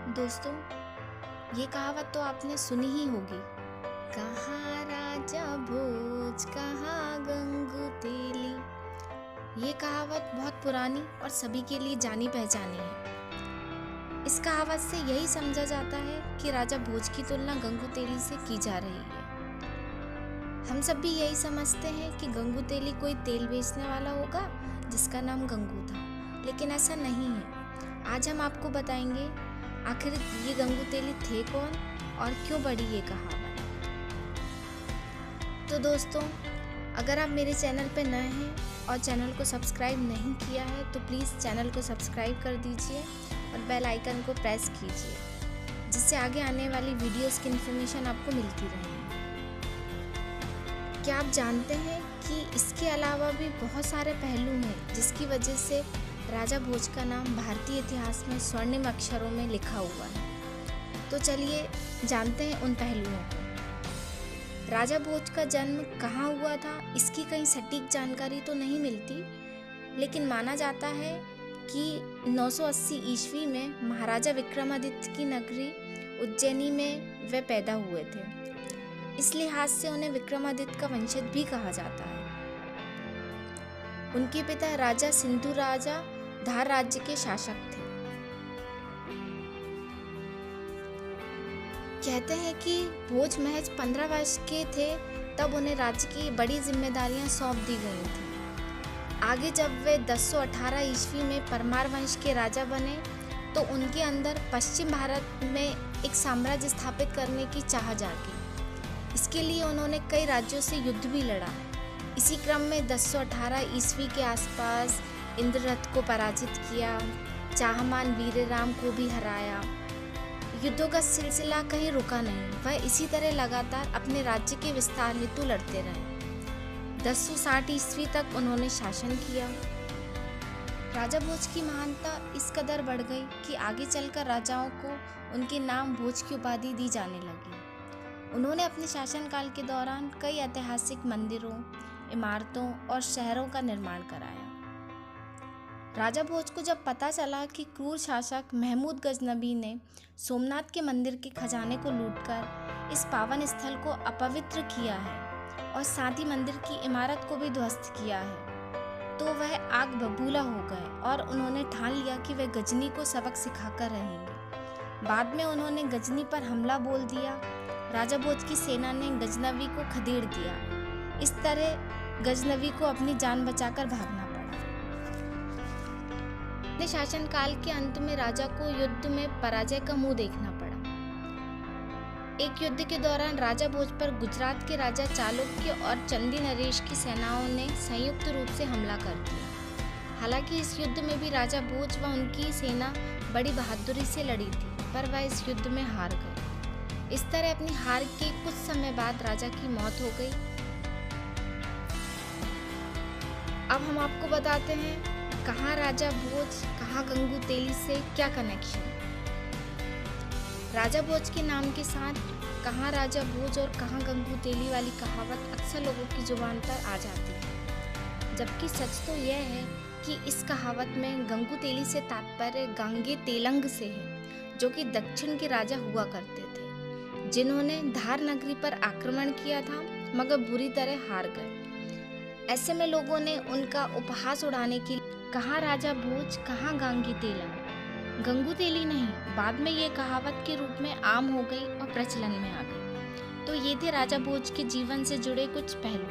दोस्तों, ये कहावत तो आपने सुनी ही होगी। कहाँ राजा भोज कहाँ गंगू तेली। ये कहावत बहुत पुरानी और सभी के लिए जानी पहचानी है। इस कहावत से यही समझा जाता है कि राजा भोज की तुलना गंगू तेली से की जा रही है। हम सब भी यही समझते हैं कि गंगू तेली कोई तेल बेचने वाला होगा जिसका नाम गंगू था, लेकिन ऐसा नहीं है। आज हम आपको बताएंगे आखिर ये गंगू तेली थे कौन और क्यों बढ़ी ये कहावत। तो दोस्तों, अगर आप मेरे चैनल पर नए हैं और चैनल को सब्सक्राइब नहीं किया है तो प्लीज़ चैनल को सब्सक्राइब कर दीजिए और बेल आइकन को प्रेस कीजिए, जिससे आगे आने वाली वीडियोस की इन्फॉर्मेशन आपको मिलती रहेगी। क्या आप जानते हैं कि इसके अलावा भी बहुत सारे पहलू हैं जिसकी वजह से राजा भोज का नाम भारतीय इतिहास में स्वर्णिम अक्षरों में लिखा हुआ है। तो चलिए जानते हैं उन पहलुओं को। राजा भोज का जन्म कहाँ हुआ था, इसकी कहीं सटीक जानकारी तो नहीं मिलती, लेकिन माना जाता है कि 980 ईस्वी में महाराजा विक्रमादित्य की नगरी उज्जैनी में वे पैदा हुए थे। इस लिहाज से उन्हें विक्रमादित्य का वंशज भी कहा जाता है। उनके पिता राजा सिंधु राजा धार राज्य के शासक थे। कहते हैं कि भोज महज 15 वर्ष के थे तब उन्हें राज्य की बड़ी जिम्मेदारियां सौंप दी गई थी। आगे जब वे 1018 ईस्वी में परमार वंश के राजा बने तो उनके अंदर पश्चिम भारत में एक साम्राज्य स्थापित करने की चाह जागी। इसके लिए उन्होंने कई राज्यों से युद्ध भी लड़ा। इसी क्रम में 1018 ईस्वी के आसपास इंद्ररथ को पराजित किया, चाहमान वीरराम को भी हराया। युद्धों का सिलसिला कहीं रुका नहीं, वह इसी तरह लगातार अपने राज्य के विस्तार हेतु लड़ते रहे। 1060 ईस्वी तक उन्होंने शासन किया। राजा भोज की महानता इस कदर बढ़ गई कि आगे चलकर राजाओं को उनके नाम भोज की उपाधि दी जाने लगी। उन्होंने अपने शासनकाल के दौरान कई ऐतिहासिक मंदिरों, इमारतों और शहरों का निर्माण कराया। राजा भोज को जब पता चला कि क्रूर शासक महमूद गजनबी ने सोमनाथ के मंदिर के खजाने को लूटकर इस पावन स्थल को अपवित्र किया है और साथ ही मंदिर की इमारत को भी ध्वस्त किया है, तो वह आग बबूला हो गए और उन्होंने ठान लिया कि वे गजनी को सबक सिखाकर रहेंगे। बाद में उन्होंने गजनी पर हमला बोल दिया। राजा भोज की सेना ने गजनवी को खदेड़ दिया। इस तरह गजनवी को अपनी जान बचाकर भागना पड़ा। अपने शासनकाल के अंत में राजा को युद्ध में पराजय का मुंह देखना पड़ा। एक युद्ध के दौरान राजा भोज पर गुजरात के राजा चालुक्य और चंदी नरेश की सेनाओं ने संयुक्त रूप से हमला कर दिया। हालांकि इस युद्ध में भी राजा भोज व उनकी सेना बड़ी बहादुरी से लड़ी थी, पर वह इस युद्ध में हार गए। इस तरह अपनी हार के कुछ समय बाद राजा की मौत हो गई। अब हम आपको बताते हैं कहाँ राजा भोज कहाँ गंगू तेली से क्या कनेक्शन। राजा भोज के नाम के साथ कहाँ राजा भोज और कहाँ गंगू तेली वाली कहावत अक्सर लोगों की जुबान पर आ जाती है, जबकि सच तो यह है कि इस कहावत में गंगू तेली से तात्पर्य गांगे तेलंग से है, जो कि दक्षिण के राजा हुआ करते थे, जिन्होंने धार नगरी पर आक्रमण किया था मगर बुरी तरह हार गए। ऐसे में लोगों ने उनका उपहास उड़ाने के लिए कहाँ राजा भोज कहाँ गांगी तेलंग, गंगू तेली नहीं, बाद में ये कहावत के रूप में आम हो गई और प्रचलन में आ गई। तो ये थे राजा भोज के जीवन से जुड़े कुछ पहलू।